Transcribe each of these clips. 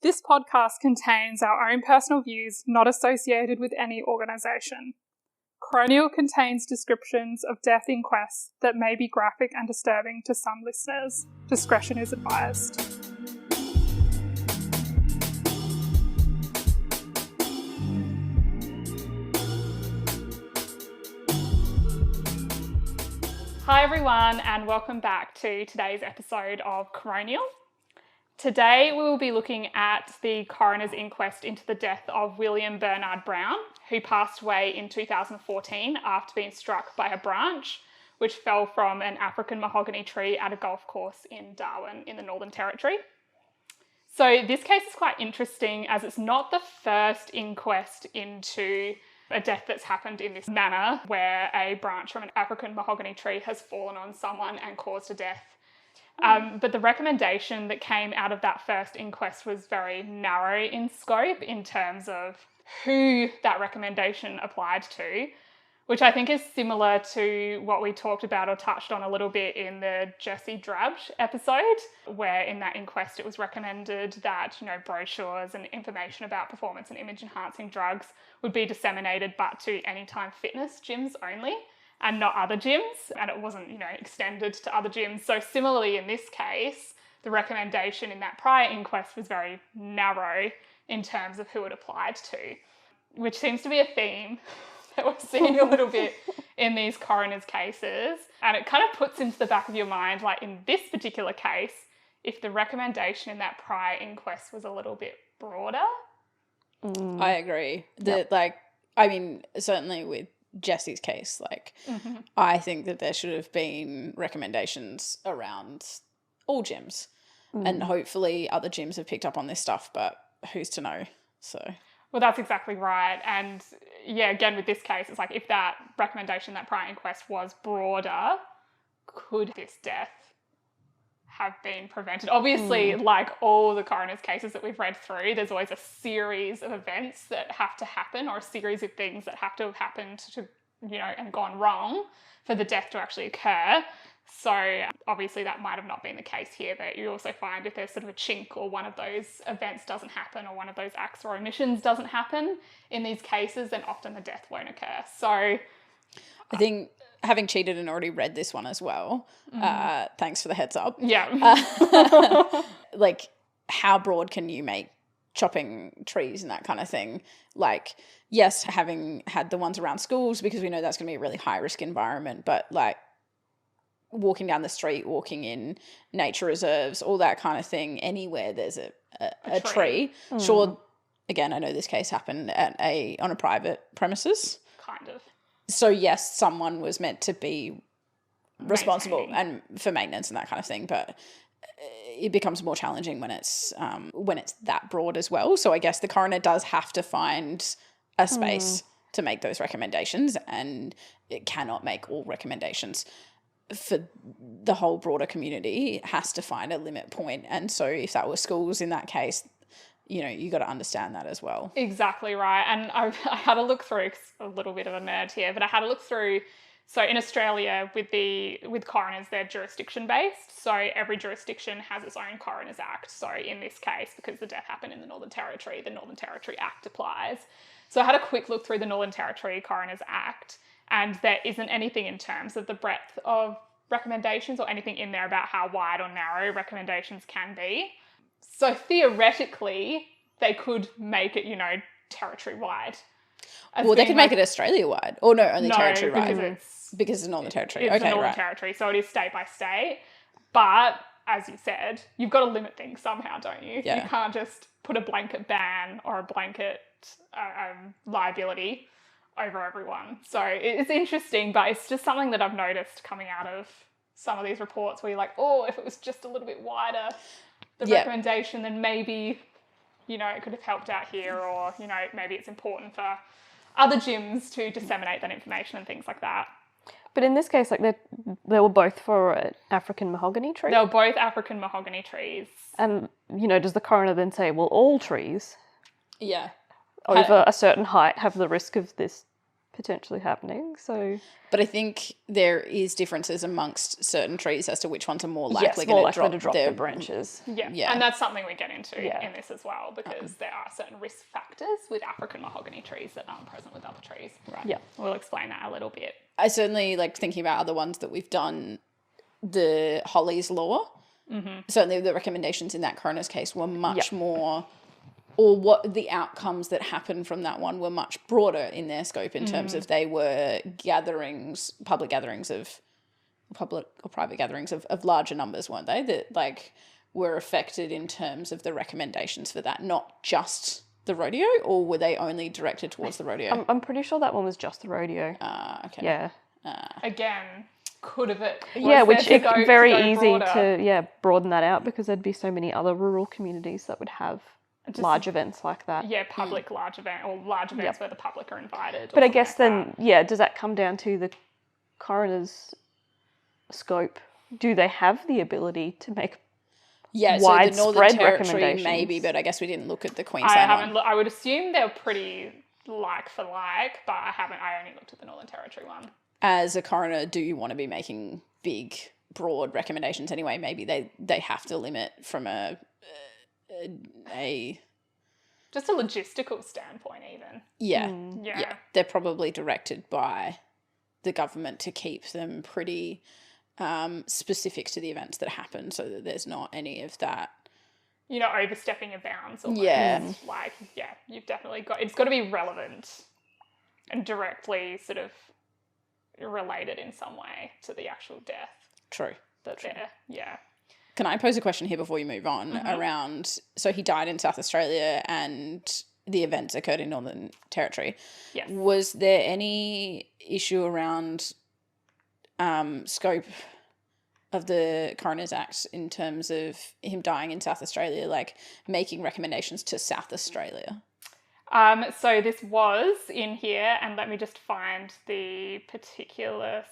This podcast contains our own personal views not associated with any organisation. Coronial contains descriptions of death inquests that may be graphic and disturbing to some listeners. Discretion is advised. Hi everyone, and welcome back to today's episode of Coronial. Today we will be looking at the coroner's inquest into the death of William Bernard Brown, who passed away in 2014 after being struck by a branch which fell from an African mahogany tree at a golf course in Darwin in the Northern Territory. So this case is quite interesting as it's not the first inquest into a death that's happened in this manner, where a branch from an African mahogany tree has fallen on someone and caused a death. But the recommendation that came out of that first inquest was very narrow in scope in terms of who that recommendation applied to, which I think is similar to what we talked about or touched on a little bit in the Jesse Drabsch episode, where in that inquest it was recommended that, brochures and information about performance and image enhancing drugs would be disseminated but to Anytime Fitness gyms only, and not other gyms, and it wasn't, extended to other gyms. So similarly in this case, the recommendation in that prior inquest was very narrow in terms of who it applied to, which seems to be a theme that we're seeing a little bit in these coroner's cases. And it kind of puts into the back of your mind, like in this particular case, if the recommendation in that prior inquest was a little bit broader. I agree. Certainly with Jesse's case, I think that there should have been recommendations around all gyms, and hopefully other gyms have picked up on this stuff, but who's to know? Well, that's exactly right. And yeah, again, with this case, it's like if that recommendation, that prior inquest was broader, could this death have been prevented? Obviously, like all the coroner's cases that we've read through, there's always a series of events that have to happen, or a series of things that have to have happened to, and gone wrong for the death to actually occur. So obviously that might have not been the case here, but you also find if there's sort of a chink or one of those events doesn't happen, or one of those acts or omissions doesn't happen in these cases, then often the death won't occur. So I think, having cheated and already read this one as well, thanks for the heads up. Yeah. How broad can you make chopping trees and that kind of thing? Yes, having had the ones around schools, because we know that's going to be a really high risk environment, but walking down the street, walking in nature reserves, all that kind of thing, anywhere there's a tree. Sure, again, I know this case happened on a private premises. Kind of. So yes, someone was meant to be responsible and for maintenance and that kind of thing, but it becomes more challenging when it's that broad as well. So I guess the coroner does have to find a space to make those recommendations, and it cannot make all recommendations for the whole broader community. It has to find a limit point. And so if that was schools in that case, you got to understand that as well. Exactly right. And I had a look through, a little bit of a nerd here, but I had a look through. So in Australia, with coroners, they're jurisdiction based. So every jurisdiction has its own Coroner's Act. So in this case, because the death happened in the Northern Territory, the Northern Territory Act applies. So I had a quick look through the Northern Territory Coroner's Act, and there isn't anything in terms of the breadth of recommendations or anything in there about how wide or narrow recommendations can be. So theoretically, they could make it, territory-wide. They could make it Australia-wide. Or no, only territory-wide. Because it's the Northern Territory. It's the Northern Territory, so it is state by state. But, as you said, you've got to limit things somehow, don't you? Yeah. You can't just put a blanket ban or a blanket liability over everyone. So it's interesting, but it's just something that I've noticed coming out of some of these reports where you're like, if it was just a little bit wider, the recommendation, then maybe, it could have helped out here, or, maybe it's important for other gyms to disseminate that information and things like that. But in this case, they were both for an African mahogany tree? They were both African mahogany trees. And, does the coroner then say, well, all trees over a certain height have the risk of this potentially happening. So But I think there is differences amongst certain trees as to which ones are more likely more going likely to to drop their their branches. Yeah. And that's something we get into Yeah. in this as well, because there are certain risk factors with African mahogany trees that aren't present with other trees. Right. Yeah. We'll explain that a little bit. I certainly like thinking about other ones that we've done. The Holly's Law. Certainly, the recommendations in that coroner's case were much more, or what the outcomes that happened from that one were much broader in their scope in terms of they were public gatherings of public or private gatherings of larger numbers, weren't they? That like were affected in terms of the recommendations for that, not just the rodeo, or were they only directed towards the rodeo? I'm pretty sure that one was just the rodeo. Okay. Yeah. Again, could have it. Yeah, which it very easy broader. to broaden that out, because there'd be so many other rural communities that would have large events like that. Yeah, public large event or large events where the public are invited. But I guess then, does that come down to the coroner's scope? Do they have the ability to make Yeah, so the widespread Northern Territory recommendations? maybe, but I guess we didn't look at the I Queensland haven't. one. I would assume they're pretty like for like, but I haven't. I only looked at the Northern Territory one. As a coroner, do you want to be making big, broad recommendations anyway? Maybe they have to limit from a Just a logistical standpoint, even. yeah. They're probably directed by the government to keep them pretty specific to the events that happen, so that there's not any of that. Overstepping your bounds. Almost. Yeah. You've definitely got. It's got to be relevant and directly sort of related in some way to the actual death. True. Yeah. Can I pose a question here before you move on around, so he died in South Australia and the events occurred in Northern Territory. Yes. Was there any issue around scope of the Coroner's Act in terms of him dying in South Australia, like making recommendations to South Australia? So this was in here, and let me just find the particular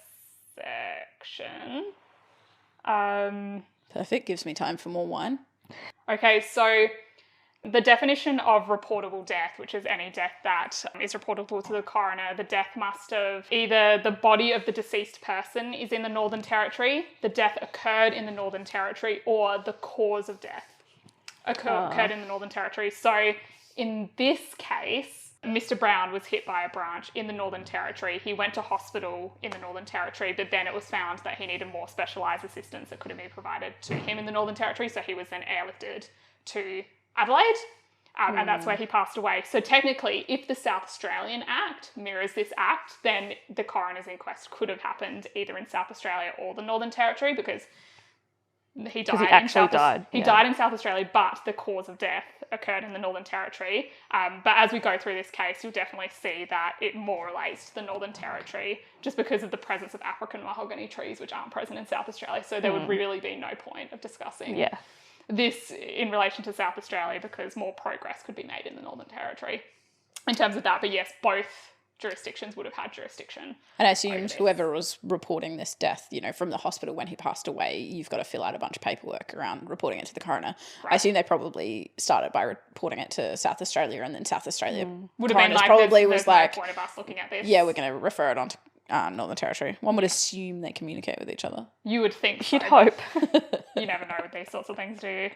section. Perfect. Gives me time for more wine. Okay, so the definition of reportable death, which is any death that is reportable to the coroner, the death must have either the body of the deceased person is in the Northern Territory, the death occurred in the Northern Territory, or the cause of death occurred in the Northern Territory. So in this case, Mr. Brown was hit by a branch in the Northern Territory. He went to hospital in the Northern Territory, but then it was found that he needed more specialised assistance that couldn't be provided to him in the Northern Territory, so he was then airlifted to Adelaide, and that's where he passed away. So technically, if the South Australian Act mirrors this act, then the coroner's inquest could have happened either in South Australia or the Northern Territory, because he died. He died in South Australia, but the cause of death occurred in the Northern Territory. But as we go through this case, you'll definitely see that it more relates to the Northern Territory, just because of the presence of African mahogany trees, which aren't present in South Australia. So there would really be no point of discussing this in relation to South Australia, because more progress could be made in the Northern Territory in terms of that. But yes, both jurisdictions would have had jurisdiction. And I assumed whoever was reporting this death, from the hospital when he passed away, you've got to fill out a bunch of paperwork around reporting it to the coroner. Right. I assume they probably started by reporting it to South Australia, and then South Australia would have been like, probably there's no point of us looking at this. Yeah, we're going to refer it on to Northern Territory. One would assume they communicate with each other. You would think. You'd hope. You never know with these sorts of things, do you?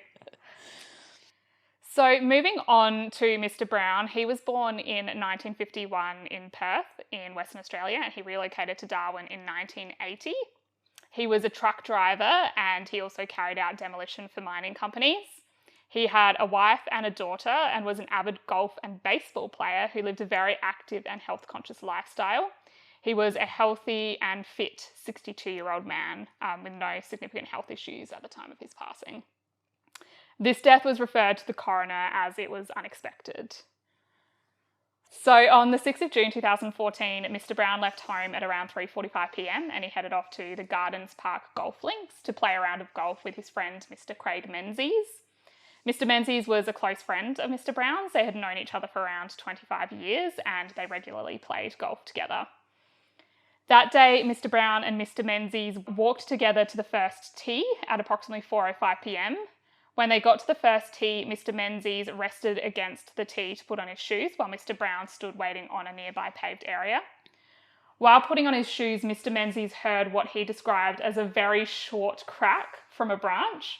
So moving on to Mr. Brown, he was born in 1951 in Perth in Western Australia, and he relocated to Darwin in 1980. He was a truck driver, and he also carried out demolition for mining companies. He had a wife and a daughter, and was an avid golf and baseball player who lived a very active and health-conscious lifestyle. He was a healthy and fit 62-year-old man with no significant health issues at the time of his passing. This death was referred to the coroner as it was unexpected. So on the 6th of June 2014, Mr. Brown left home at around 3:45 p.m. and he headed off to the Gardens Park Golf Links to play a round of golf with his friend Mr. Craig Menzies. Mr. Menzies was a close friend of Mr. Brown's. They had known each other for around 25 years and they regularly played golf together. That day, Mr. Brown and Mr. Menzies walked together to the first tee at approximately 4:05 p.m. When they got to the first tee, Mr. Menzies rested against the tee to put on his shoes while Mr. Brown stood waiting on a nearby paved area. While putting on his shoes, Mr. Menzies heard what he described as a very short crack from a branch,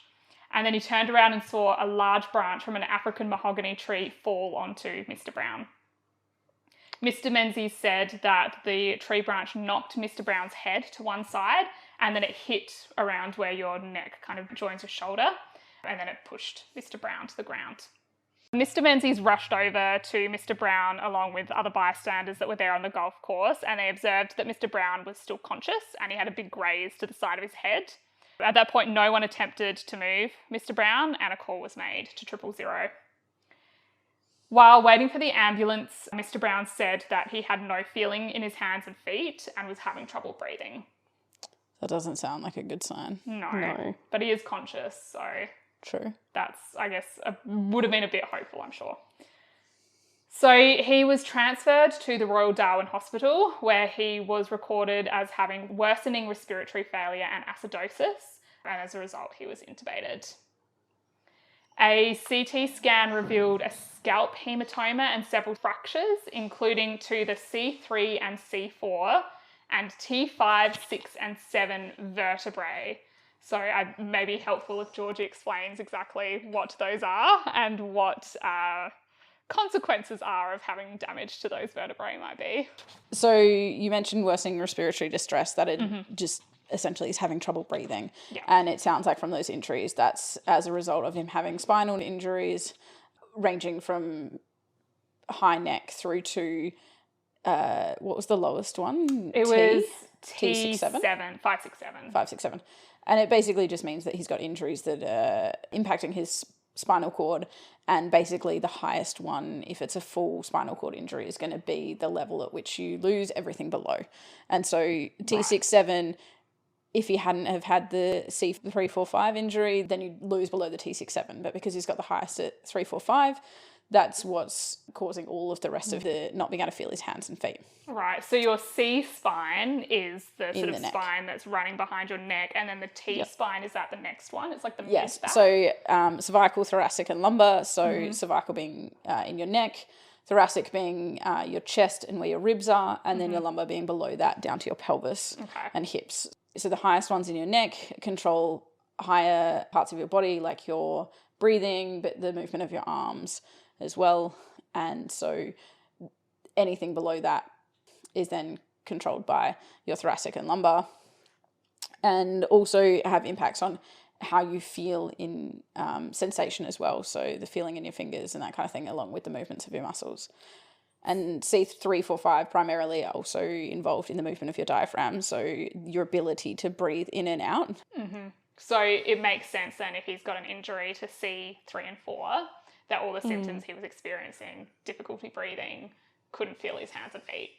and then he turned around and saw a large branch from an African mahogany tree fall onto Mr. Brown. Mr. Menzies said that the tree branch knocked Mr. Brown's head to one side, and then it hit around where your neck kind of joins your shoulder, and then it pushed Mr. Brown to the ground. Mr. Menzies rushed over to Mr. Brown along with other bystanders that were there on the golf course, and they observed that Mr. Brown was still conscious and he had a big graze to the side of his head. At that point, no one attempted to move Mr. Brown, and a call was made to 000. While waiting for the ambulance, Mr. Brown said that he had no feeling in his hands and feet and was having trouble breathing. That doesn't sound like a good sign. No. But he is conscious, so True. that's, I guess, would have been a bit hopeful, I'm sure. So he was transferred to the Royal Darwin Hospital, where he was recorded as having worsening respiratory failure and acidosis, and as a result he was intubated. A CT scan revealed a scalp hematoma and several fractures, including to the C3 and C4 and T5, 6 and 7 vertebrae. So it may be helpful if Georgie explains exactly what those are and what consequences are of having damage to those vertebrae might be. So you mentioned worsening respiratory distress, that it just essentially is having trouble breathing. Yeah. And it sounds like from those injuries, that's as a result of him having spinal injuries ranging from high neck through to, what was the lowest one? It was T67? T7, 567. 567. And it basically just means that he's got injuries that are impacting his spinal cord, and basically the highest one, if it's a full spinal cord injury, is going to be the level at which you lose everything below. And so T67, if he hadn't have had the C345 injury, then you'd lose below the T67. But because he's got the highest at 345, that's what's causing all of the rest of the not being able to feel his hands and feet. Right, so your C spine is the sort the of neck. spine that's running behind your neck, and then the T spine, is that the next one? It's like the Yes, mid-back. so cervical, thoracic and lumbar. So cervical being in your neck, thoracic being your chest and where your ribs are, and then your lumbar being below that down to your pelvis and hips. So the highest ones in your neck control higher parts of your body, like your breathing, but the movement of your arms as well. And so anything below that is then controlled by your thoracic and lumbar, and also have impacts on how you feel in sensation as well. So the feeling in your fingers and that kind of thing, along with the movements of your muscles. And C345 primarily are also involved in the movement of your diaphragm, so your ability to breathe in and out. So it makes sense then, if he's got an injury to C3 and 4, that all the symptoms he was experiencing, difficulty breathing, couldn't feel his hands and feet,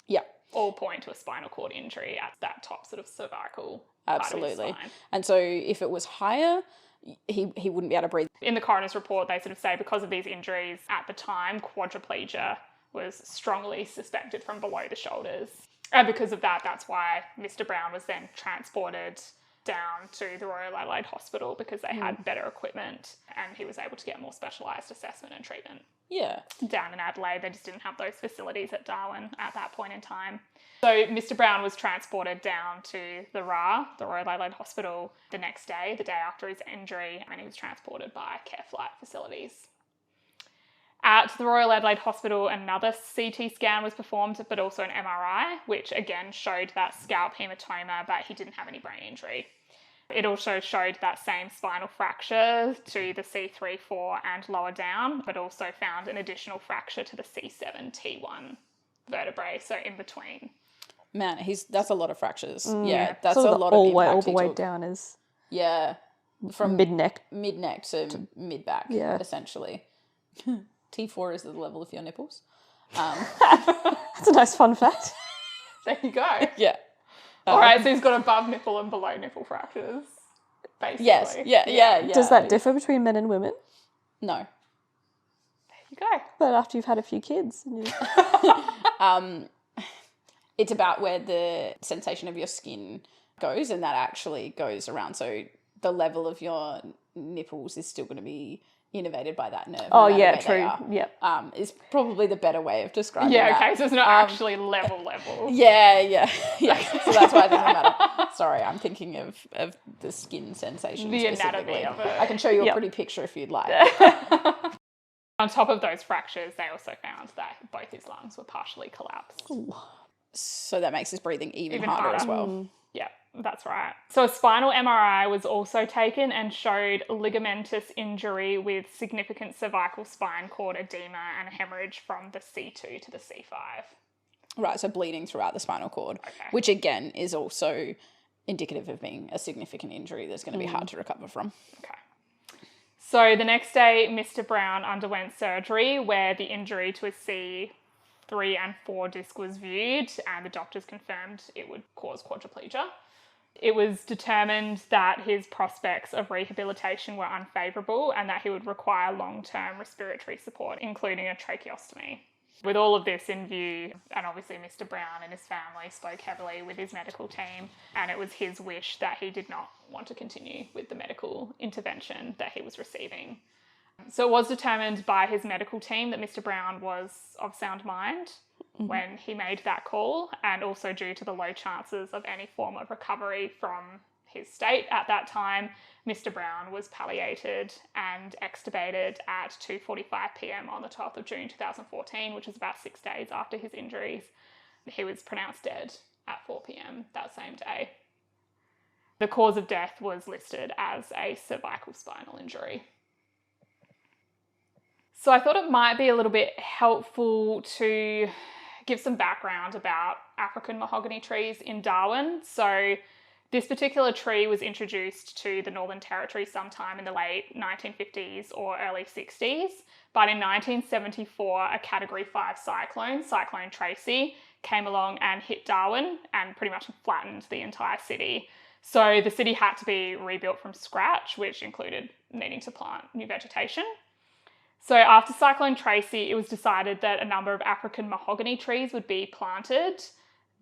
Yeah, all point to a spinal cord injury at that top sort of cervical part of his absolutely. spine. And so if it was higher, he wouldn't be able to breathe. In the coroner's report, they sort of say because of these injuries at the time, quadriplegia was strongly suspected from below the shoulders. And because of that, that's why Mr. Brown was then transported down to the Royal Adelaide Hospital, because they had better equipment and he was able to get more specialised assessment and treatment. Yeah. Down in Adelaide, they just didn't have those facilities at Darwin at that point in time. So Mr. Brown was transported down to the RAH, the Royal Adelaide Hospital, the next day, the day after his injury, and he was transported by Care Flight facilities. At the Royal Adelaide Hospital, another CT scan was performed, but also an MRI, which again showed that scalp hematoma, but he didn't have any brain injury. It also showed that same spinal fracture to the C3, 4 and lower down, but also found an additional fracture to the C7, T1 vertebrae, so in between. Man, that's a lot of fractures. Yeah, that's sort a of lot all of way, impact all the he way took. down is Yeah, from mid-neck. mid-neck to mid-back, Yeah. essentially. T4 is the level of your nipples. That's a nice fun fact. There you go. Yeah. All right, so he's got above nipple and below nipple fractures, basically. Yes. Yeah. Does that differ between men and women? No. There you go. But after you've had a few kids. And you... It's about where the sensation of your skin goes, and that actually goes around. So the level of your nipples is still going to be innervated by that nerve. Oh, no matter yeah, where they true. are, Yep. is probably the better way of describing Yeah, that. okay, so it's not actually level. Yeah. So that's why it doesn't matter. Sorry, I'm thinking of the skin sensation The specifically. anatomy of it. I can show you a Yep. pretty picture if you'd like. On top of those fractures, they also found that both his lungs were partially collapsed. So that makes his breathing even Even harder as harder. well. Yeah, that's right. So a spinal MRI was also taken and showed ligamentous injury with significant cervical spine cord edema and hemorrhage from the C2 to the C5. Right, so bleeding throughout the spinal cord, which again is also indicative of being a significant injury that's going to be hard to recover from. Okay. So the next day, Mr. Brown underwent surgery where the injury to his C3 and 4 disc was viewed, and the doctors confirmed it would cause quadriplegia. It was determined that his prospects of rehabilitation were unfavourable and that he would require long-term respiratory support, including a tracheostomy. With all of this in view, and obviously Mr. Brown and his family spoke heavily with his medical team, and it was his wish that he did not want to continue with the medical intervention that he was receiving. So it was determined by his medical team that Mr. Brown was of sound mind when he made that call, and also due to the low chances of any form of recovery from his state at that time, Mr. Brown was palliated and extubated at 2:45 p.m. on the 12th of June 2014, which is about 6 days after his injuries. He was pronounced dead at 4 p.m. that same day. The cause of death was listed as a cervical spinal injury. So I thought it might be a little bit helpful to give some background about African mahogany trees in Darwin. So this particular tree was introduced to the Northern Territory sometime in the late 1950s or early 60s. But in 1974, a Category 5 cyclone, Cyclone Tracy, came along and hit Darwin and pretty much flattened the entire city. So the city had to be rebuilt from scratch, which included needing to plant new vegetation. So after Cyclone Tracy, it was decided that a number of African mahogany trees would be planted.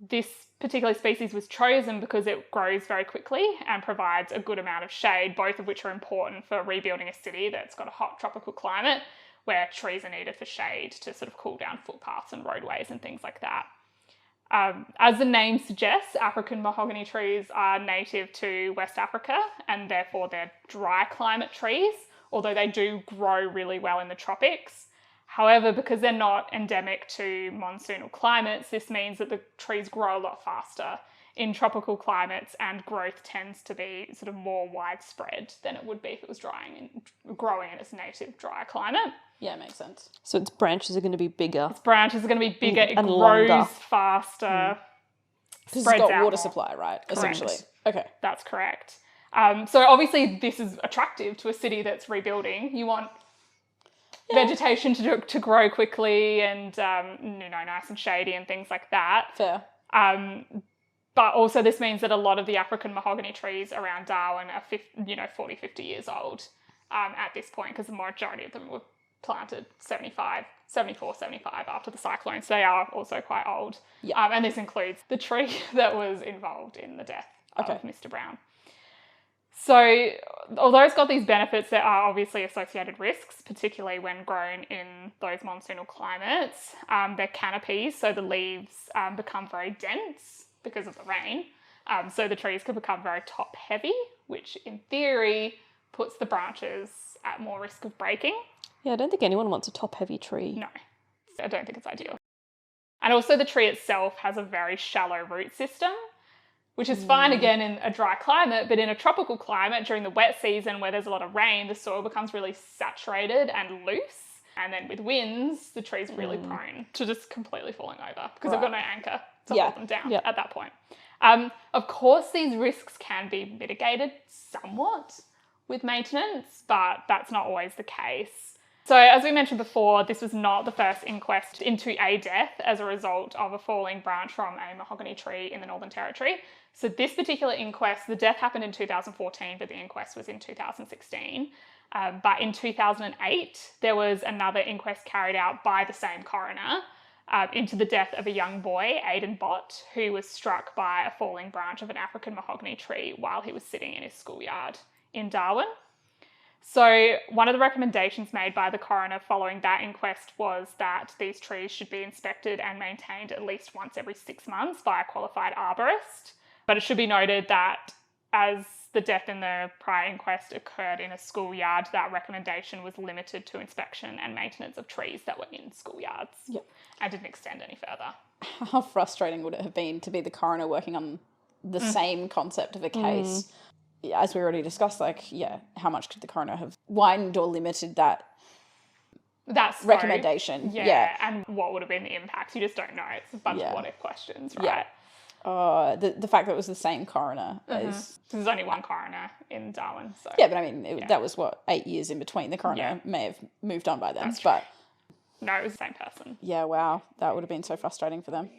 This particular species was chosen because it grows very quickly and provides a good amount of shade, both of which are important for rebuilding a city that's got a hot tropical climate where trees are needed for shade to sort of cool down footpaths and roadways and things like that. As the name suggests, African mahogany trees are native to West Africa and therefore they're dry climate trees, although they do grow really well in the tropics. However, because they're not endemic to monsoonal climates, this means that the trees grow a lot faster in tropical climates, and growth tends to be sort of more widespread than it would be if it was growing in its native dry climate. Yeah, makes sense. So its branches are going to be bigger. Its branches are going to be bigger, it And grows longer. faster, Because spreads it's got out water more. supply, right? Correct. Essentially. Okay. That's correct. So obviously this is attractive to a city that's rebuilding. You want vegetation to grow quickly and nice and shady and things like that. Fair. But also this means that a lot of the African mahogany trees around Darwin are 40, 50 years old at this point, because the majority of them were planted 74, 75 after the cyclone. So they are also quite old. Yeah. And this includes the tree that was involved in the death of Mr. Brown. So although it's got these benefits, there are obviously associated risks, particularly when grown in those monsoonal climates. They're canopies, so the leaves become very dense because of the rain. So the trees can become very top heavy, which in theory puts the branches at more risk of breaking. Yeah, I don't think anyone wants a top-heavy tree. No, I don't think it's ideal. And also the tree itself has a very shallow root system, which is fine again in a dry climate, but in a tropical climate during the wet season where there's a lot of rain, the soil becomes really saturated and loose. And then with winds, the tree's really prone to just completely falling over because they've got no anchor to hold them down at that point. Of course, these risks can be mitigated somewhat with maintenance, but that's not always the case. So as we mentioned before, this was not the first inquest into a death as a result of a falling branch from a mahogany tree in the Northern Territory. So this particular inquest, the death happened in 2014, but the inquest was in 2016. But in 2008, there was another inquest carried out by the same coroner into the death of a young boy, Aidan Bott, who was struck by a falling branch of an African mahogany tree while he was sitting in his schoolyard in Darwin. So one of the recommendations made by the coroner following that inquest was that these trees should be inspected and maintained at least once every 6 months by a qualified arborist. But it should be noted that as the death in the prior inquest occurred in a schoolyard, that recommendation was limited to inspection and maintenance of trees that were in schoolyards. Yep. And didn't extend any further. How frustrating would it have been to be the coroner working on the same concept of a case? As we already discussed, how much could the coroner have widened or limited that That's recommendation? Yeah, and what would have been the impact? You just don't know. It's a bunch of what-if questions, right? The fact that it was the same coroner is... There's only one coroner in Darwin, so... Yeah, but I mean, that was, 8 years in between. The coroner may have moved on by then, but... No, it was the same person. Yeah, wow. That would have been so frustrating for them.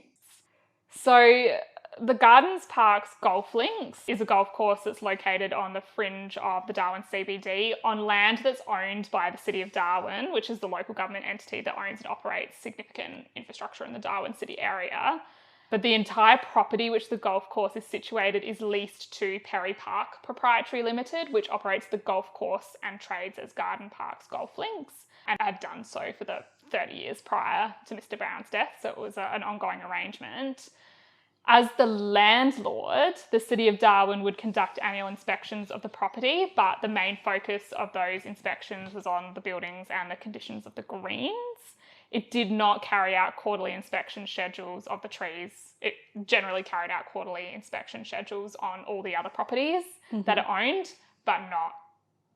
So the Gardens Parks Golf Links is a golf course that's located on the fringe of the Darwin CBD on land that's owned by the City of Darwin, which is the local government entity that owns and operates significant infrastructure in the Darwin City area. But the entire property which the golf course is situated is leased to Perry Park Proprietary Limited, which operates the golf course and trades as Garden Parks Golf Links, and had done so for the 30 years prior to Mr. Brown's death, so it was an ongoing arrangement. As the landlord, the City of Darwin would conduct annual inspections of the property, but the main focus of those inspections was on the buildings and the conditions of the greens. It did not carry out quarterly inspection schedules of the trees. It generally carried out quarterly inspection schedules on all the other properties that it owned, but not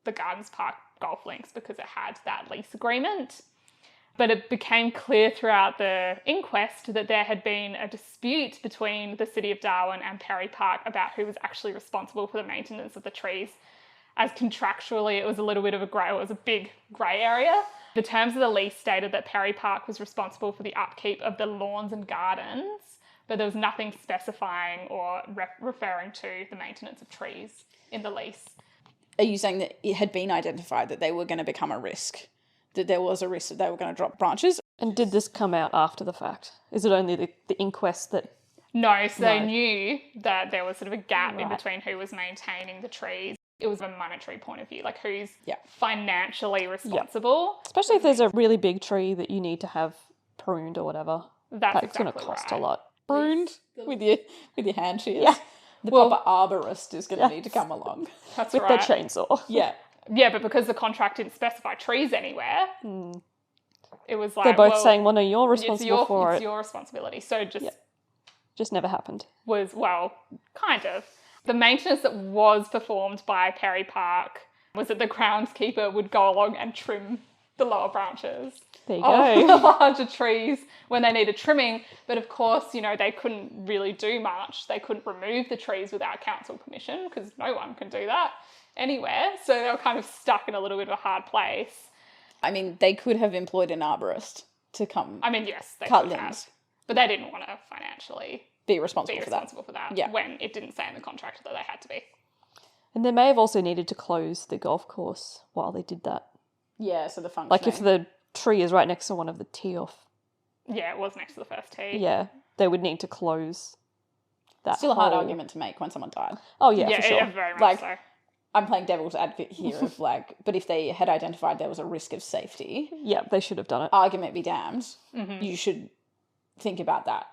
the Gardens Park Golf Links because it had that lease agreement. But it became clear throughout the inquest that there had been a dispute between the City of Darwin and Perry Park about who was actually responsible for the maintenance of the trees, as contractually it was a little bit of a big grey area. The terms of the lease stated that Perry Park was responsible for the upkeep of the lawns and gardens, but there was nothing specifying or referring to the maintenance of trees in the lease. Are you saying that it had been identified that they were going to become a risk? That there was a risk that they were going to drop branches? And did this come out after the fact? Is it only the inquest that... No, so they knew that there was sort of a gap in between who was maintaining the trees. It was a monetary point of view, like who's financially responsible. Especially if there's a really big tree that you need to have pruned or whatever. That's exactly going to cost a lot. Pruned with your hand shears. Yeah. The proper arborist is going to need to come along. That's with right. With their chainsaw. Yeah. Yeah, but because the contract didn't specify trees anywhere, it was like... They're both saying, well, no, you're responsible for it. It's your responsibility. So just never happened. Was, well, kind of. The maintenance that was performed by Perry Park was that the groundskeeper would go along and trim the lower branches there you of go. the larger trees when they needed trimming. But of course, they couldn't really do much. They couldn't remove the trees without council permission because no one can do that anywhere. So they were kind of stuck in a little bit of a hard place. I mean, they could have employed an arborist to come Yes, they cut could have. limbs. But they didn't want to financially be responsible for that Yeah. when it didn't say in the contract that they had to be. And they may have also needed to close the golf course while they did that. Yeah, so the functioning. Like if the tree is right next to one of the tee off. Yeah, it was next to the first tee. Yeah, they would need to close that. Still a hard argument to make when someone died. Oh yeah, for sure. Yeah, very much so. I'm playing devil's advocate here of but if they had identified there was a risk of safety, yeah, they should have done it. Argument be damned, you should think about that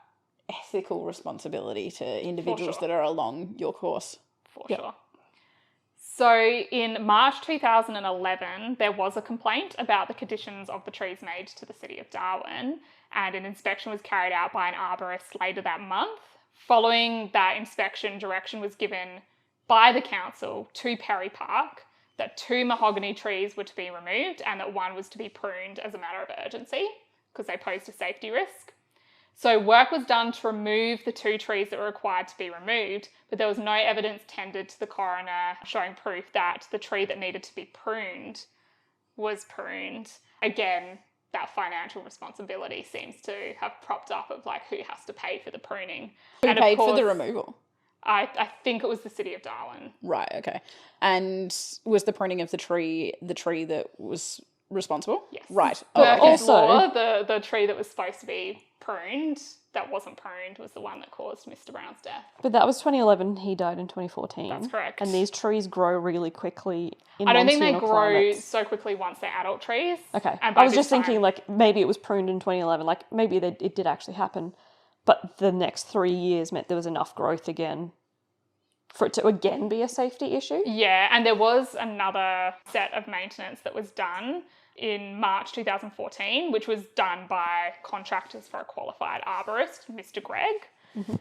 ethical responsibility to individuals that are along your course. For sure. So in March 2011, there was a complaint about the conditions of the trees made to the City of Darwin, and an inspection was carried out by an arborist later that month. Following that inspection, direction was given by the council to Perry Park that 2 mahogany trees were to be removed and that 1 was to be pruned as a matter of urgency because they posed a safety risk. So work was done to remove the 2 trees that were required to be removed, but there was no evidence tendered to the coroner showing proof that the tree that needed to be pruned was pruned. Again, that financial responsibility seems to have propped up of who has to pay for the pruning. Who paid for the removal? I think it was the City of Darwin. Right, okay. And was the pruning of the tree that was responsible? Yes. Right. Burke okay. is Law, the tree that was supposed to be pruned, that wasn't pruned, was the one that caused Mr. Brown's death. But that was 2011. He died in 2014. That's correct. And these trees grow really quickly in I don't think they monsoonal grow climates. so quickly once they're adult trees. Okay. And by I was this just thinking, time- like, maybe it was pruned in 2011. Like, maybe it did actually happen. But the next 3 years meant there was enough growth again for it to again be a safety issue. Yeah, and there was another set of maintenance that was done in March 2014, which was done by contractors for a qualified arborist, Mr. Gregg.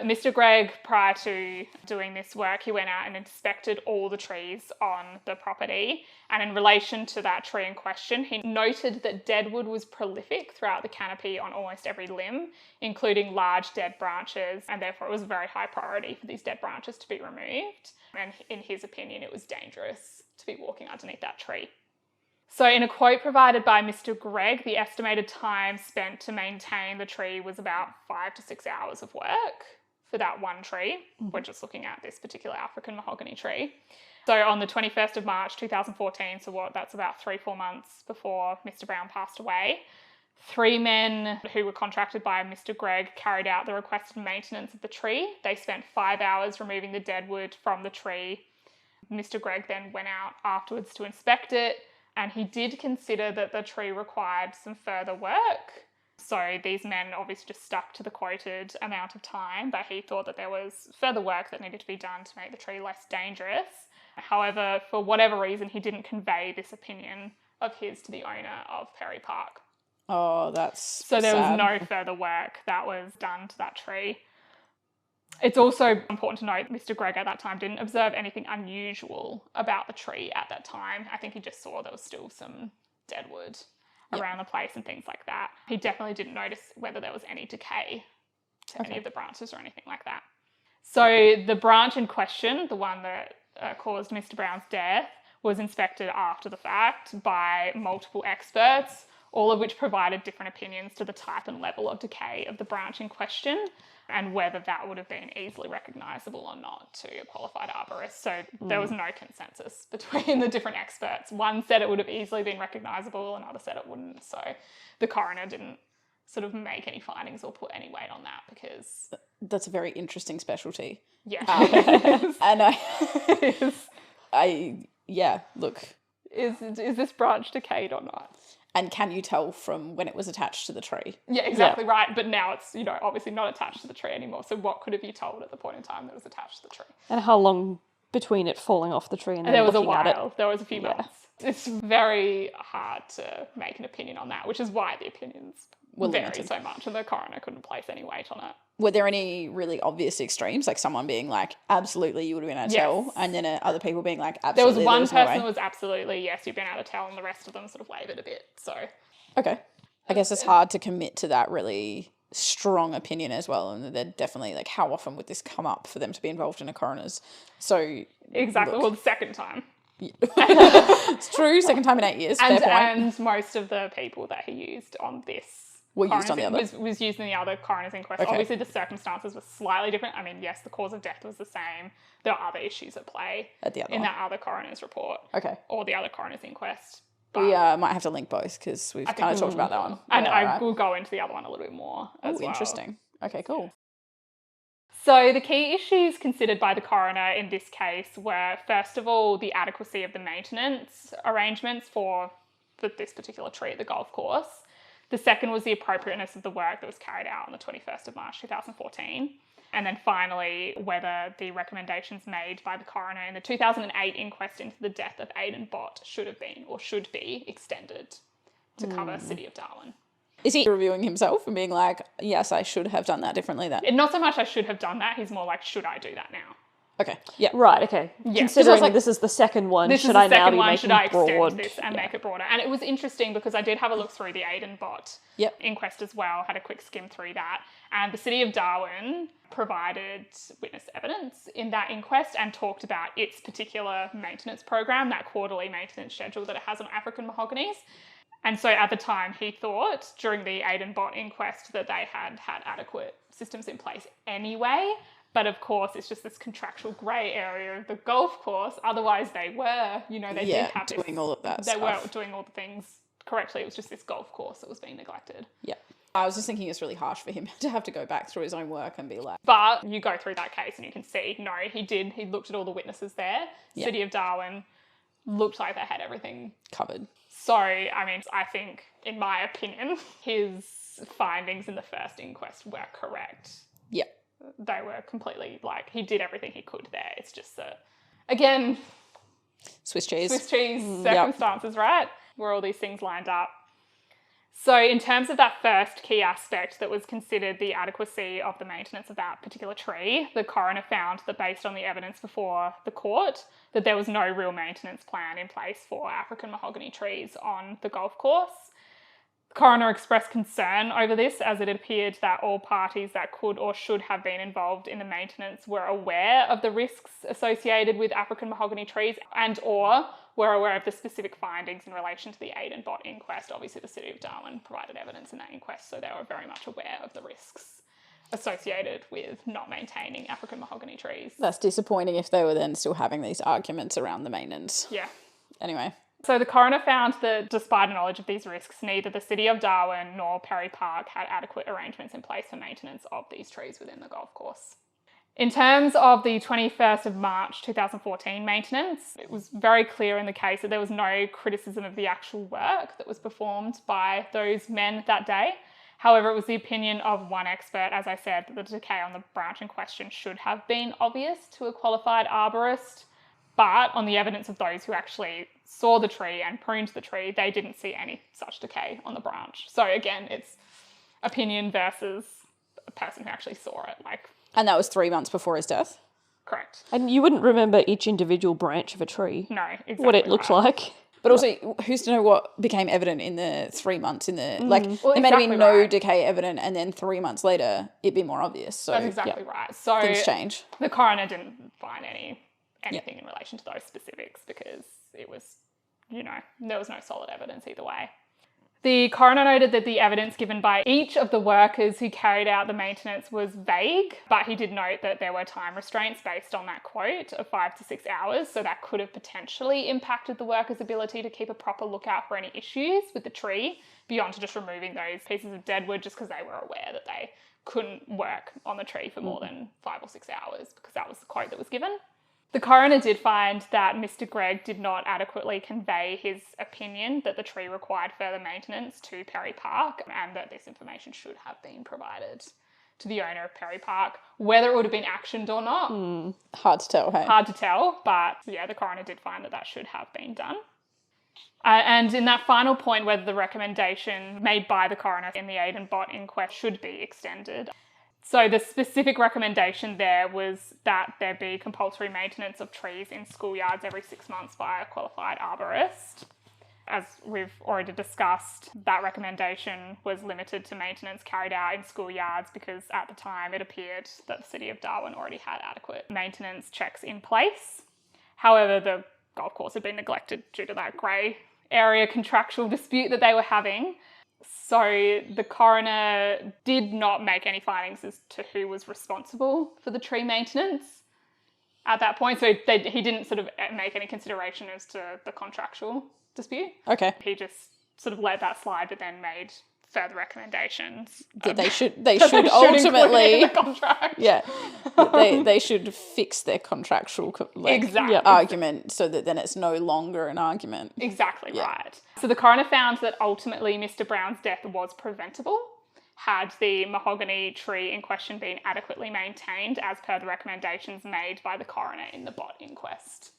Mr. Gregg, prior to doing this work, he went out and inspected all the trees on the property. And in relation to that tree in question, he noted that deadwood was prolific throughout the canopy on almost every limb, including large dead branches, and therefore it was a very high priority for these dead branches to be removed. And in his opinion, it was dangerous to be walking underneath that tree. So in a quote provided by Mr. Gregg, the estimated time spent to maintain the tree was about 5 to 6 hours of work for that one tree. We're just looking at this particular African mahogany tree. So on the 21st of March 2014, so that's about 3-4 months before Mr. Brown passed away, 3 men who were contracted by Mr. Gregg carried out the requested maintenance of the tree. They spent 5 hours removing the deadwood from the tree. Mr. Gregg then went out afterwards to inspect it, and he did consider that the tree required some further work. So these men obviously just stuck to the quoted amount of time, but he thought that there was further work that needed to be done to make the tree less dangerous. However, for whatever reason, he didn't convey this opinion of his to the owner of Perry Park. Oh, that's So there was sad. no further work that was done to that tree. It's also important to note Mr. Gregg at that time didn't observe anything unusual about the tree at that time. I think he just saw there was still some deadwood around the place and things like that. He definitely didn't notice whether there was any decay to any of the branches or anything like that. So the branch in question, the one that caused Mr. Brown's death, was inspected after the fact by multiple experts, all of which provided different opinions to the type and level of decay of the branch in question and whether that would have been easily recognisable or not to a qualified arborist. So there was no consensus between the different experts. One said it would have easily been recognisable, another said it wouldn't. So the coroner didn't sort of make any findings or put any weight on that because... That's a very interesting specialty. Yeah. And look. Is this branch decayed or not? And can you tell from when it was attached to the tree? Yeah, exactly right. But now it's, obviously not attached to the tree anymore. So what could have you told at the point in time that it was attached to the tree? And how long between it falling off the tree and then There was a looking at it? while. There was a few months. It's very hard to make an opinion on that, which is why the opinions vary limited. so much, and the coroner couldn't place any weight on it. Were there any really obvious extremes, like someone being like, absolutely, you would have been able to tell, and then other people being like, There was absolutely, one no person way? that was absolutely, yes, you've been able to tell, and the rest of them sort of wavered a bit. So Okay. I guess it's hard to commit to that really strong opinion as well, and they're definitely like, how often would this come up for them to be involved in a coroner's? So exactly, look. well, the second time. It's true, second time in 8 years, fair point. And most of the people that he used on this Were used on the other. was used in the other coroner's inquest. Okay. Obviously, the circumstances were slightly different. I mean, yes, the cause of death was the same. There are other issues at play At the other in one. that other coroner's report Okay. or the other coroner's inquest. We might have to link both because we've kind of talked about that one. And Yeah, I right. will go into the other one a little bit more as well. Interesting. Okay, cool. So the key issues considered by the coroner in this case were, first of all, the adequacy of the maintenance arrangements for this particular tree at the golf course. The second was the appropriateness of the work that was carried out on the 21st of March 2014. And then finally, whether the recommendations made by the coroner in the 2008 inquest into the death of Aidan Bott should be extended to cover City of Darwin. Is he reviewing himself and being like, yes, I should have done that differently then? Not so much I should have done that, he's more like, should I do that now? Okay, yeah. Right, okay. Yeah. Considering like, this is the second one, This should is I the now second be one, making should I extend broad? this and make it broader? And it was interesting because I did have a look through the Aidan Bott Yep. inquest as well, had a quick skim through that. And the City of Darwin provided witness evidence in that inquest and talked about its particular maintenance program, that quarterly maintenance schedule that it has on African mahoganies. And so at the time, he thought during the Aidan Bott inquest that they had adequate systems in place anyway. But of course, it's just this contractual grey area of the golf course. Otherwise, they were, they did have doing all of that They stuff. were doing all the things correctly, it was just this golf course that was being neglected. Yeah. I was just thinking it's really harsh for him to have to go back through his own work and be like, But you go through that case and you can see, no, he did. He looked at all the witnesses there. Yeah. City of Darwin looked like they had everything. covered. So, I mean, I think, in my opinion, his findings in the first inquest were correct. Yeah. They were completely, like, he did everything he could there. It's just that, again, Swiss cheese. Swiss cheese circumstances, right? Where all these things lined up. So in terms of that first key aspect that was considered the adequacy of the maintenance of that particular tree, the coroner found that based on the evidence before the court, that there was no real maintenance plan in place for African mahogany trees on the golf course. The coroner expressed concern over this, as it appeared that all parties that could or should have been involved in the maintenance were aware of the risks associated with African mahogany trees and or were aware of the specific findings in relation to the Aid and Bott inquest. Obviously, the City of Darwin provided evidence in that inquest, so they were very much aware of the risks associated with not maintaining African mahogany trees. That's disappointing if they were then still having these arguments around the maintenance. Yeah. Anyway. So the coroner found that despite a knowledge of these risks, neither the City of Darwin nor Perry Park had adequate arrangements in place for maintenance of these trees within the golf course. In terms of the 21st of March 2014 maintenance, it was very clear in the case that there was no criticism of the actual work that was performed by those men that day. However, it was the opinion of one expert, as I said, that the decay on the branch in question should have been obvious to a qualified arborist. But on the evidence of those who actually saw the tree and pruned the tree, they didn't see any such decay on the branch. So again, it's opinion versus a person who actually saw it. And that was 3 months before his death? Correct. And you wouldn't remember each individual branch of a tree. No, exactly. What it looked right. like. But also, who's to know what became evident in the 3 months in the... Like, Well, there may have exactly been no right. decay evident, and then 3 months later, it'd be more obvious. So That's exactly right. So things change. the coroner didn't find anything in relation to those specifics because it was, there was no solid evidence either way. The coroner noted that the evidence given by each of the workers who carried out the maintenance was vague, but he did note that there were time restraints based on that quote of 5 to 6 hours, so that could have potentially impacted the workers' ability to keep a proper lookout for any issues with the tree, beyond just removing those pieces of deadwood just because they were aware that they couldn't work on the tree for more than 5 or 6 hours, because that was the quote that was given. The coroner did find that Mr. Gregg did not adequately convey his opinion that the tree required further maintenance to Perry Park, and that this information should have been provided to the owner of Perry Park. Whether it would have been actioned or not, Hard to tell, hey? hard to tell, but yeah, the coroner did find that should have been done. And in that final point, whether the recommendation made by the coroner in the Aid and Bott inquest should be extended. So the specific recommendation there was that there be compulsory maintenance of trees in schoolyards every 6 months by a qualified arborist. As we've already discussed, that recommendation was limited to maintenance carried out in schoolyards because at the time it appeared that the City of Darwin already had adequate maintenance checks in place. However, the golf course had been neglected due to that grey area contractual dispute that they were having. So the coroner did not make any findings as to who was responsible for the tree maintenance at that point. So he didn't sort of make any consideration as to the contractual dispute. Okay. He just sort of let that slide, but then made further recommendations. That they should that they should include ultimately... in the contract. Yeah. They should fix their contractual Exactly. argument so that then it's no longer an argument. Exactly right. So the coroner found that ultimately Mr. Brown's death was preventable had the mahogany tree in question been adequately maintained as per the recommendations made by the coroner in the Bott inquest.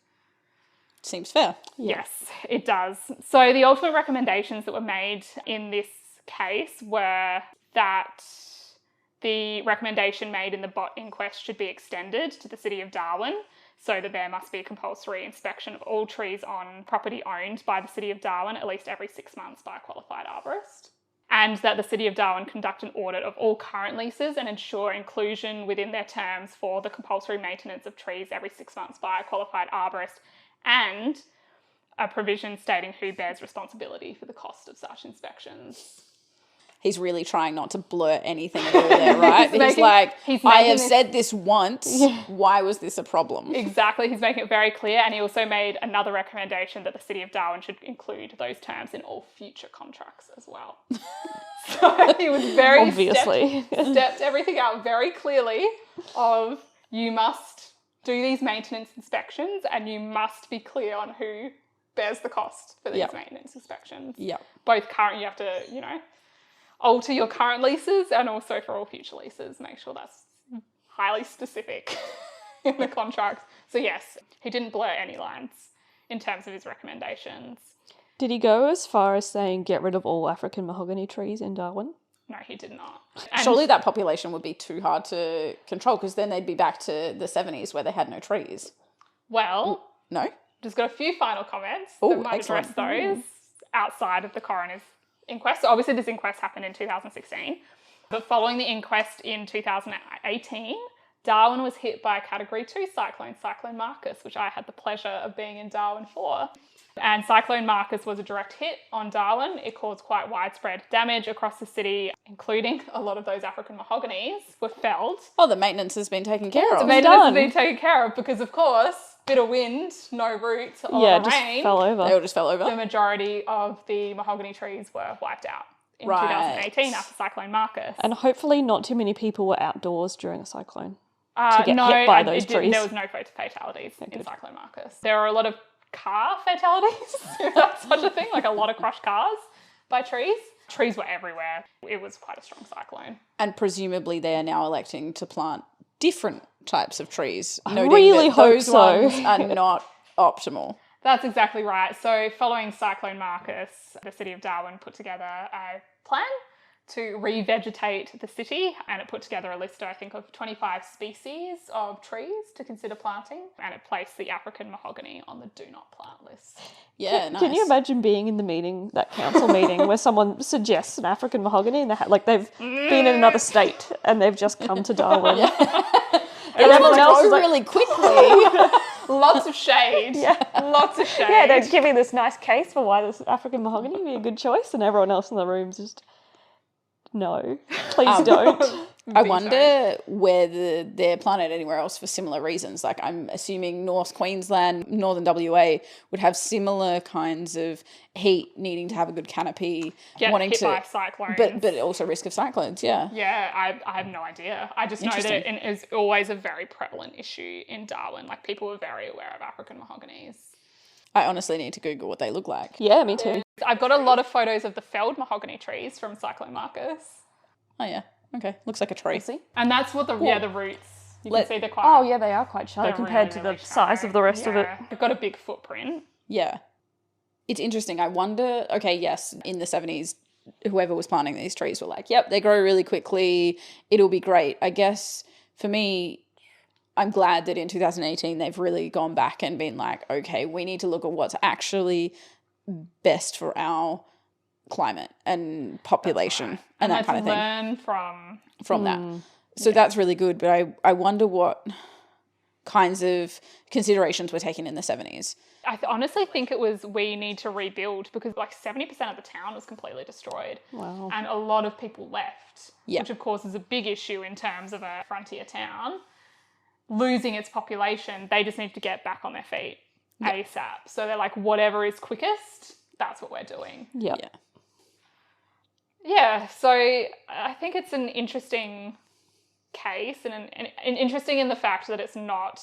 Seems fair. Yes, it does. So the ultimate recommendations that were made in this case were that the recommendation made in the Bott inquest should be extended to the City of Darwin, so that there must be a compulsory inspection of all trees on property owned by the City of Darwin at least every 6 months by a qualified arborist. And that the City of Darwin conduct an audit of all current leases and ensure inclusion within their terms for the compulsory maintenance of trees every 6 months by a qualified arborist, and a provision stating who bears responsibility for the cost of such inspections. he's really trying not to blurt anything at all there, right? He's like, I have said this once. Why was this a problem? Exactly. He's making it very clear. And he also made another recommendation that the City of Darwin should include those terms in all future contracts as well. So he was very Obviously. stepped everything out very clearly of you must do these maintenance inspections and you must be clear on who bears the cost for these maintenance inspections. Yeah. Both current, you have to, alter your current leases and also for all future leases, make sure that's highly specific in the contract. So yes, he didn't blur any lines in terms of his recommendations. Did he go as far as saying get rid of all African mahogany trees in Darwin? No, he did not. And surely that population would be too hard to control because then they'd be back to the 70s where they had no trees. Well, no? Just got a few final comments Ooh, that might excellent. address those outside of the coroner's inquest. So obviously this inquest happened in 2016, but following the inquest in 2018, Darwin was hit by a Category 2 cyclone, Cyclone Marcus, which I had the pleasure of being in Darwin for. And Cyclone Marcus was a direct hit on Darwin. It caused quite widespread damage across the city, including a lot of those African mahoganies were felled. Oh, the maintenance has been taken care of. The maintenance has been taken care of because, of course, bit of wind, no roots, a lot of just rain. fell over. They all just fell over. The majority of the mahogany trees were wiped out in 2018 after Cyclone Marcus. And hopefully not too many people were outdoors during a cyclone. To get no, hit by those trees. There was no fatalities in Cyclone Marcus. There are a lot of car fatalities, if that's such a thing, like a lot of crushed cars by trees. Trees were everywhere. It was quite a strong cyclone. And presumably they are now electing to plant different types of trees, noting really that hope those so. ones are not optimal. That's exactly right. So following Cyclone Marcus, the City of Darwin put together a plan to revegetate the city, and it put together a list, I think, of 25 species of trees to consider planting, and it placed the African mahogany on the do not plant list. Yeah, nice. Can you imagine being in the meeting, that council meeting, where someone suggests an African mahogany and they've been in another state and they've just come to Darwin? And everyone else is really quickly. Lots of shade. Lots of shade. Yeah, they're giving this nice case for why this African mahogany would be a good choice, and everyone else in the room's just, no, please don't. I wonder whether they're planted anywhere else for similar reasons. Like, I'm assuming North Queensland, Northern WA would have similar kinds of heat, needing to have a good canopy, Get wanting hit to, by cyclones. but also risk of cyclones. Yeah. Yeah, I have no idea. I just know that it is always a very prevalent issue in Darwin. Like, people were very aware of African mahoganies. I honestly need to Google what they look like. Yeah, me too. I've got a lot of photos of the felled mahogany trees from Cyclone Marcus. Oh yeah. Okay. Looks like a tree. And that's what the roots. You can see they're quite. Oh, yeah, they are quite shallow they're compared really, to really the size shallow. of the rest of it. They've got a big footprint. Yeah. It's interesting. I wonder, okay, yes, in the 70s, whoever was planting these trees were like, yep, they grow really quickly. It'll be great. I guess for me, I'm glad that in 2018 they've really gone back and been like, okay, we need to look at what's actually best for our climate and population and that kind of thing. Learn from that. So that's really good. But I wonder what kinds of considerations were taken in the 70s. I honestly think it was we need to rebuild because like 70% of the town was completely destroyed. Wow. And a lot of people left, Yeah. which of course is a big issue in terms of a frontier town. Losing its population, they just need to get back on their feet ASAP. So they're like, whatever is quickest, that's what we're doing. Yep. Yeah. Yeah, so I think it's an interesting case and interesting in the fact that it's not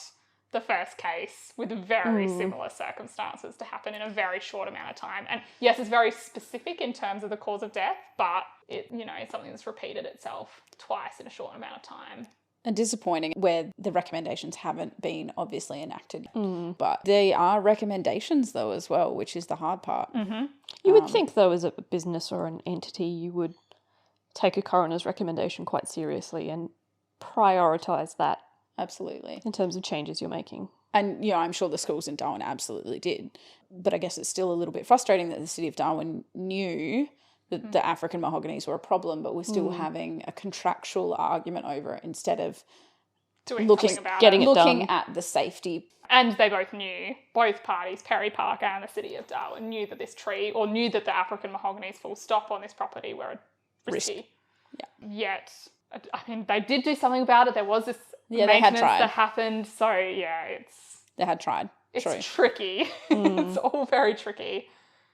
the first case with very similar circumstances to happen in a very short amount of time. And yes, it's very specific in terms of the cause of death, but it, it's something that's repeated itself twice in a short amount of time. And disappointing where the recommendations haven't been obviously enacted. But they are recommendations though as well, which is the hard part. Mm-hmm. You would think, though, as a business or an entity, you would take a coroner's recommendation quite seriously and prioritise that Absolutely. in terms of changes you're making. And, I'm sure the schools in Darwin absolutely did. But I guess it's still a little bit frustrating that the City of Darwin knew that the African mahoganies were a problem, but we're still having a contractual argument over it instead of Doing looking something about getting it. it looking done. at the safety. And they both knew, both parties, Perry Park and the City of Darwin, knew that this tree, or knew that the African mahoganies full stop on this property were a risky. Yeah. Yet, I mean, they did do something about it. There was this Yeah, they had maintenance tried. that happened. So, yeah, They had tried. it's True. tricky. It's all very tricky.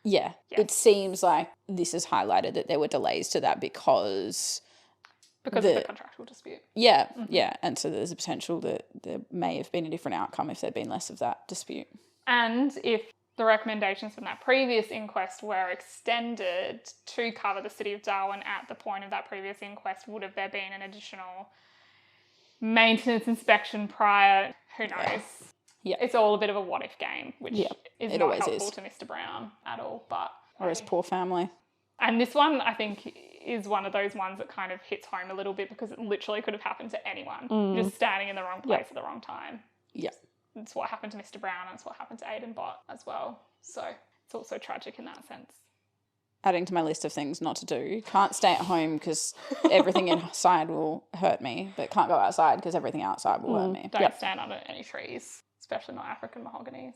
Yeah. Yeah. It seems like this has highlighted that there were delays to that because Because of the contractual dispute. yeah, and so there's a potential that there may have been a different outcome if there'd been less of that dispute. And if the recommendations from that previous inquest were extended to cover the city of Darwin at the point of that previous inquest, would have there been an additional maintenance inspection prior? Who knows? Yeah. It's all a bit of a what if game, which is it not always helpful is. to Mr. Brown at all. But Or his poor family. and this one, I think, is one of those ones that kind of hits home a little bit because it literally could have happened to anyone, just standing in the wrong place at the wrong time. Yeah. It's what happened to Mr. Brown and it's what happened to Aidan Bott as well. So it's also tragic in that sense. Adding to my list of things not to do. Can't stay at home because everything inside will hurt me, but can't go outside because everything outside will hurt me. Don't stand under any trees, especially not African mahoganies.